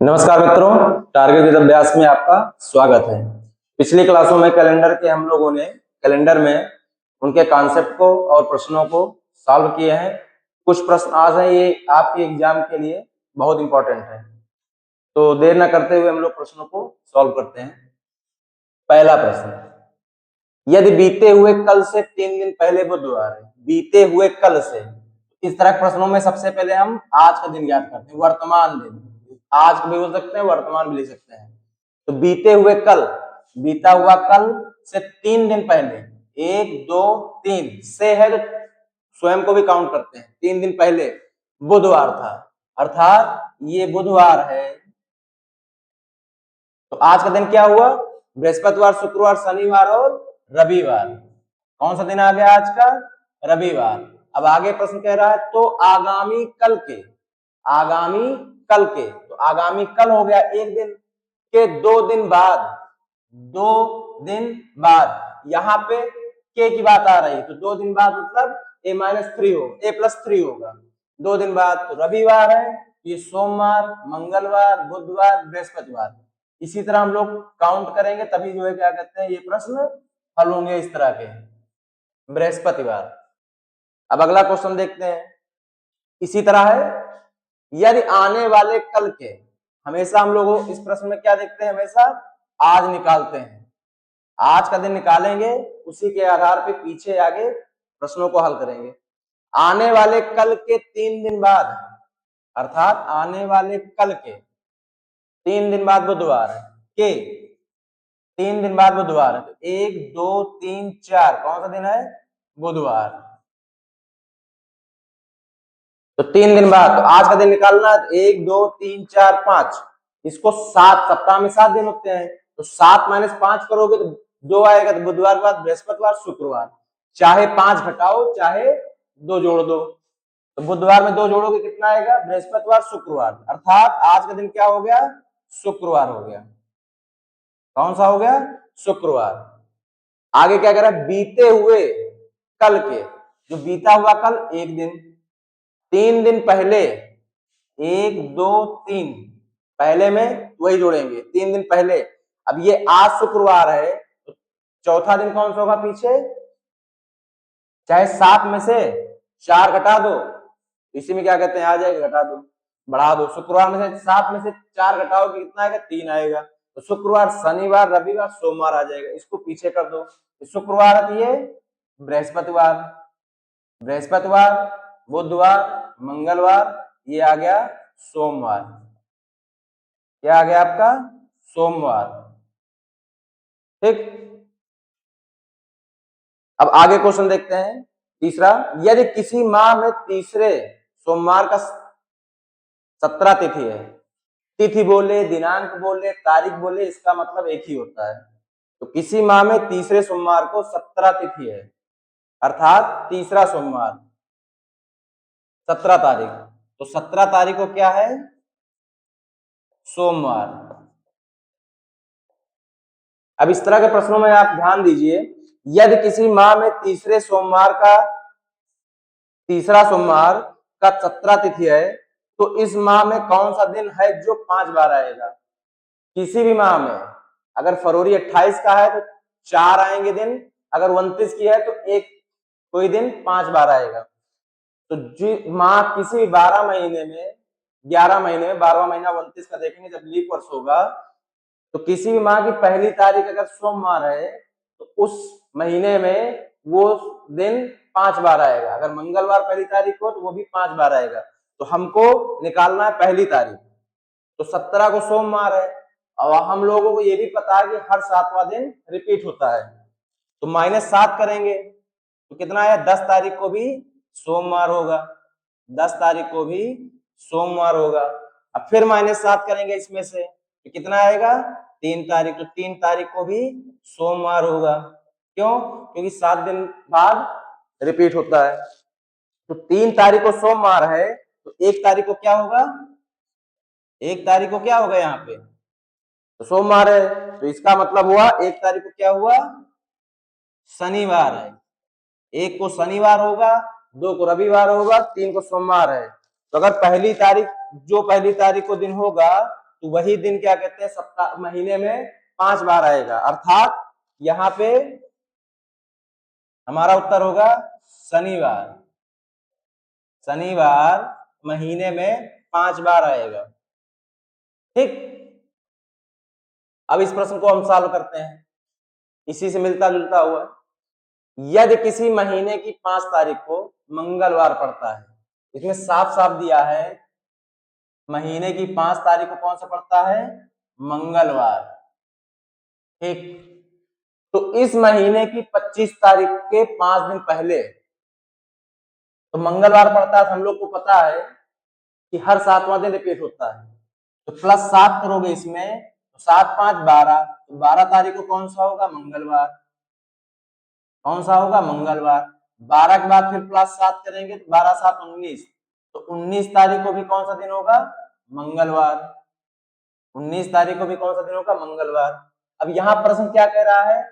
नमस्कार मित्रों, target with अभ्यास में आपका स्वागत है। पिछली क्लासों में कैलेंडर के हम लोगों ने कैलेंडर में उनके कॉन्सेप्ट को और प्रश्नों को सॉल्व किए हैं। कुछ प्रश्न आज हैं, ये आपके एग्जाम के लिए बहुत इंपॉर्टेंट है, तो देर न करते हुए हम लोग प्रश्नों को सॉल्व करते हैं। पहला प्रश्न, यदि बीते हुए कल से 3 दिन पहले बुधवार है, बीते हुए कल से, इस तरह के प्रश्नों में सबसे पहले हम आज का दिन याद करते हैं, वर्तमान दिन। आज भी बोल सकते हैं, वर्तमान भी लिख सकते हैं। तो बीते हुए कल, बीता हुआ कल से 3 दिन पहले, 1 2 3 से है तो स्वयं को भी काउंट करते हैं। 3 दिन पहले बुधवार था, अर्थात ये बुधवार है। तो आज का दिन क्या हुआ? बृहस्पतिवार, शुक्रवार, शनिवार और रविवार। कौन सा दिन आ गया आज का? रविवार। अब आगे प्रश्न कह रहा है तो आगामी कल के, आगामी कल के, तो आगामी कल हो गया एक दिन के 2 दिन बाद, 2 दिन बाद, यहाँ पे के की बात आ रही है तो 2 दिन बाद मतलब a-3 हो, a+3 होगा। 2 दिन बाद तो रविवार है, ये सोमवार, मंगलवार, बुधवार, बृहस्पतिवार। इसी तरह हम लोग काउंट करेंगे तभी जो है क्या कहते हैं ये प्रश्न हल होंगे इस तरह के। बृहस्पतिवार। अब अगला क्वेश्चन देखते हैं, इसी तरह है, यदि आने वाले कल के, हमेशा हम लोग इस प्रश्न में क्या देखते हैं, हमेशा आज निकालते हैं। आज का दिन निकालेंगे, उसी के आधार पे पीछे आगे प्रश्नों को हल करेंगे। आने वाले कल के 3 दिन बाद, अर्थात आने वाले कल के 3 दिन बाद बुधवार है, के 3 दिन बाद बुधवार है, तो 1 2 3 4 कौन सा दिन है? बुधवार। तो 3 दिन बाद, तो आज का दिन निकालना है, 1 2 3 4 5, इसको 7, सप्ताह में 7 दिन होते हैं, तो 7 - 5 करोगे तो 2 आएगा, तो बुधवार के बाद बृहस्पतिवार, शुक्रवार। चाहे 5 घटाओ चाहे 2 जोड़ दो, तो बुधवार में 2 जोड़ोगे कितना आएगा? बृहस्पतिवार, शुक्रवार, अर्थात आज का दिन क्या हो गया? शुक्रवार हो गया। कौन सा हो गया? शुक्रवार। आगे क्या कह रहा है? बीते हुए कल के, जो बीता हुआ कल एक दिन, 3 दिन पहले, 1 2 3, पहले में वही जोड़ेंगे 3 दिन पहले। अब ये आज शुक्रवार है तो चौथा दिन कौन सा होगा पीछे? चाहे 7 में से 4 घटा दो, इसी में क्या कहते हैं आ जाएगा, घटा दो, बढ़ा दो। शुक्रवार में से 7 में से 4 घटाओगे कितना आएगा? 3 आएगा। तो शुक्रवार, शनिवार, रविवार, सोमवार आ जाएगा, इसको पीछे कर दो। शुक्रवार है तो ये बृहस्पतिवार, बृहस्पतिवार, बुधवार, मंगलवार, ये आ गया सोमवार। क्या आ गया आपका? सोमवार। ठीक। अब आगे क्वेश्चन देखते हैं तीसरा, यदि किसी माह में तीसरे सोमवार का 17 तिथि है, तिथि बोले, दिनांक बोले, तारीख बोले, इसका मतलब एक ही होता है। तो किसी माह में तीसरे सोमवार को 17 तिथि है, अर्थात तीसरा सोमवार 17 तारीख, तो 17 तारीख को क्या है? सोमवार। अब इस तरह के प्रश्नों में आप ध्यान दीजिए, यदि किसी माह में तीसरे सोमवार का, तीसरा सोमवार का 17 तिथि है, तो इस माह में कौन सा दिन है जो 5 बार आएगा? किसी भी माह में, अगर फरवरी 28 का है तो 4 आएंगे दिन, अगर 29 की है तो एक कोई दिन 5 बार आएगा। तो जो माह किसी भी 12 महीने में, 11 महीने में, 12वां महीना 29 का देखेंगे जब लीप वर्ष होगा, तो किसी भी माह की पहली तारीख अगर सोमवार है तो उस महीने में वो दिन 5 बार आएगा। अगर मंगलवार पहली तारीख हो तो वो भी 5 बार आएगा। तो हमको निकालना है पहली तारीख, तो 17 को सोमवार है, और हम लोगों को ये भी पता है कि हर 7वां दिन रिपीट होता है, तो -7 करेंगे तो कितना है? 10 तारीख को भी सोमवार होगा, 10 तारीख को भी सोमवार होगा। अब फिर -7 करेंगे इसमें से तो कितना आएगा? 3 तारीख, तो 3 तारीख को भी सोमवार होगा। क्यों? क्योंकि 7 दिन बाद रिपीट होता है। तो 3 तारीख को सोमवार है तो 1 तारीख को क्या होगा? 1 तारीख को क्या होगा यहाँ पे? तो सोमवार है, तो इसका मतलब हुआ 1 तारीख को क्या हुआ? शनिवार है, 1 को शनिवार होगा, 2 को रविवार होगा, 3 को सोमवार है। तो अगर पहली तारीख को दिन होगा तो वही दिन क्या कहते हैं, सप्ताह महीने में 5 बार आएगा। अर्थात यहाँ पे हमारा उत्तर होगा शनिवार। शनिवार महीने में 5 बार आएगा। ठीक, अब इस प्रश्न को हम सॉल्व करते हैं, इसी से मिलता जुलता हुआ। यदि किसी महीने की 5 तारीख को मंगलवार पड़ता है, इसमें साफ साफ दिया है महीने की 5 तारीख को कौन सा पड़ता है, मंगलवार। ठीक, तो इस महीने की 25 तारीख के 5 दिन पहले तो मंगलवार पड़ता है। तो हम लोग को पता है कि हर 7वां दिन रिपीट होता है, तो +7 करोगे इसमें तो 7 5 12, तो 12 तारीख को कौन सा होगा, मंगलवार। कौन सा होगा, मंगलवार। 12 के बाद फिर +7 करेंगे तो 12 7 19, तो 19 तारीख को भी कौन सा दिन होगा, मंगलवार। 19 तारीख को भी कौन सा दिन होगा, मंगलवार। अब यहाँ प्रश्न क्या कह रहा है,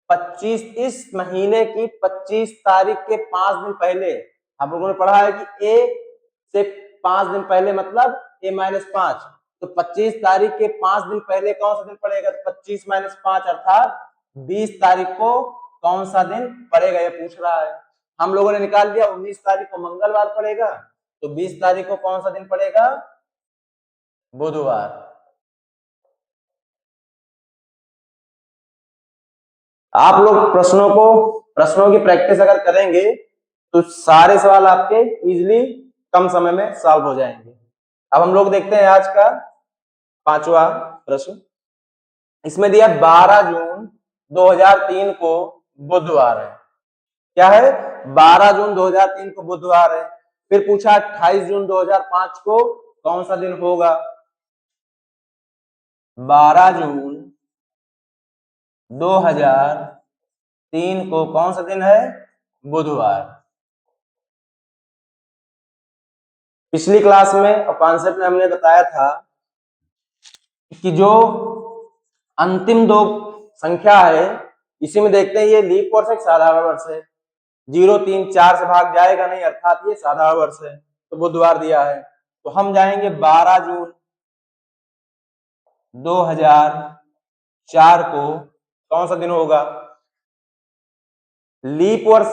25 इस महीने की 25 तारीख के 5 दिन पहले, हम लोगों ने पढ़ा है कि ए से 5 दिन पहले मतलब a-5, तो 25 तारीख के 5 दिन पहले कौन सा दिन पड़ेगा, तो 25 - 5 अर्थात 20 तारीख को कौन सा दिन पड़ेगा, ये पूछ रहा है। हम लोगों ने निकाल दिया 19 तारीख को मंगलवार पड़ेगा, तो 20 तारीख को कौन सा दिन पड़ेगा, बुधवार। आप लोग प्रश्नों की प्रैक्टिस अगर करेंगे तो सारे सवाल आपके इजीली कम समय में सॉल्व हो जाएंगे। अब हम लोग देखते हैं आज का 5वां प्रश्न। इसमें दिया 12 जून 2003 को बुधवार है। क्या है, 12 जून 2003 को बुधवार है। फिर पूछा 28 जून 2005 को कौन सा दिन होगा। 12 जून 2003 को कौन सा दिन है, बुधवार। पिछली क्लास में और कॉन्सेप्ट में हमने बताया था कि जो अंतिम 2 संख्या है, इसी में देखते हैं ये लीप वर्ष है, साधारण वर्ष है। 0 3 4 से भाग जाएगा नहीं, अर्थात ये साधारण वर्ष है, तो बुधवार दिया है। तो हम जाएंगे 12 जून 2004 को कौन सा दिन होगा। लीप वर्ष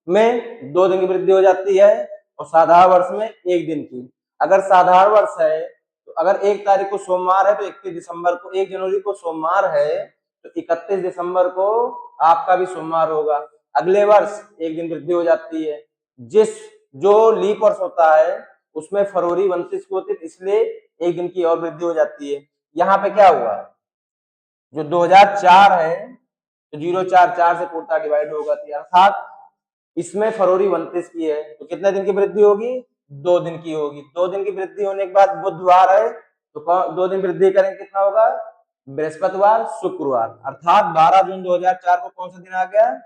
में 2 दिन की वृद्धि हो जाती है और साधारण वर्ष में 1 दिन की। अगर साधारण वर्ष है तो अगर 1 तारीख को सोमवार है तो 31 दिसंबर को, 1 जनवरी को सोमवार है तो 31 दिसंबर को आपका भी सोमवार होगा। अगले वर्ष 1 दिन वृद्धि हो जाती है। जो लीप वर्ष होता है उसमें फरवरी 29 को होती है, इसलिए 1 दिन की और वृद्धि हो जाती है। यहाँ पे क्या हुआ, जो 2004 है तो 044 से पूर्णतः डिवाइड होगा, अर्थात इसमें फरवरी 29 की है तो कितने दिन की वृद्धि होगी, 2 दिन की होगी। 2 दिन की वृद्धि होने के बाद बुधवार है तो 2 दिन वृद्धि करेंगे, कितना होगा, बृहस्पतिवार शुक्रवार। अर्थात 12 जून 2004 को कौन सा दिन आ गया,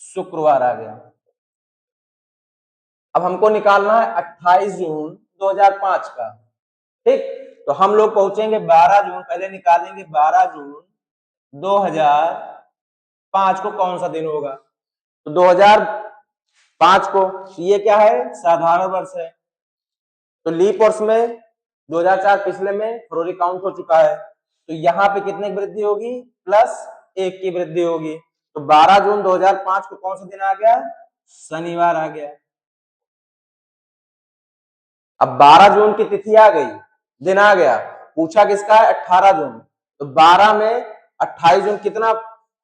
शुक्रवार आ गया। अब हमको निकालना है 28 जून 2005 का। ठीक, तो हम लोग पहुंचेंगे 12 जून, पहले निकालेंगे 12 जून 2005 को कौन सा दिन होगा। तो 2005 को ये क्या है, साधारण वर्ष है, तो लीप वर्ष में 2004 पिछले में फरवरी काउंट हो चुका है, तो यहाँ पे कितने की वृद्धि होगी, +1 की वृद्धि होगी। तो 12 जून 2005 को कौन सा दिन आ गया, शनिवार आ गया। अब 12 जून की तिथि आ गई, दिन आ गया, पूछा किसका है, 18 जून। तो 12 में 28 जून कितना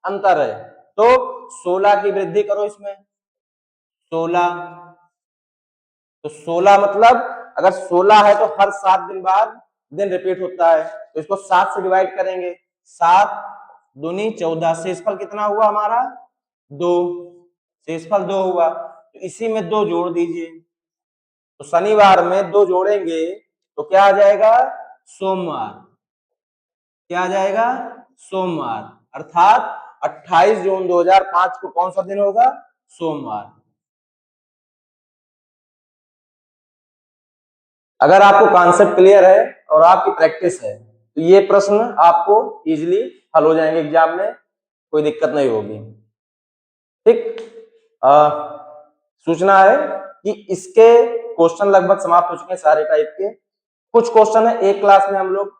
अंतर है, तो 16 की वृद्धि करो इसमें, 16। तो 16 मतलब अगर 16 है तो हर 7 दिन बाद दिन रिपीट होता है, तो इसको 7 से डिवाइड करेंगे, 7 दूनी 14, शेषफल कितना हुआ हमारा, 2, शेषफल 2 हुआ, तो इसी में 2 जोड़ दीजिए। तो शनिवार में 2 जोड़ेंगे तो क्या आ जाएगा, सोमवार। क्या आ जाएगा, सोमवार। अर्थात 28 जून 2005 को कौन सा दिन होगा, सोमवार। अगर आपको कॉन्सेप्ट क्लियर है और आपकी प्रैक्टिस है तो ये प्रश्न आपको इजीली हल हो जाएंगे, एग्जाम में कोई दिक्कत नहीं होगी। ठीक, सूचना है कि इसके क्वेश्चन लगभग समाप्त हो चुके हैं सारे टाइप के। कुछ क्वेश्चन है एक क्लास में हम लोग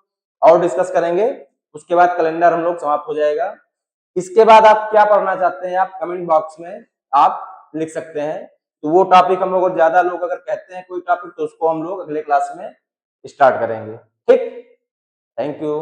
और डिस्कस करेंगे, उसके बाद कैलेंडर हम लोग समाप्त हो जाएगा। इसके बाद आप क्या पढ़ना चाहते हैं आप कमेंट बॉक्स में आप लिख सकते हैं, तो वो टॉपिक हम लोग ज्यादा लोग अगर कहते हैं कोई टॉपिक तो उसको हम लोग अगले क्लास में स्टार्ट करेंगे। ठीक, थैंक यू।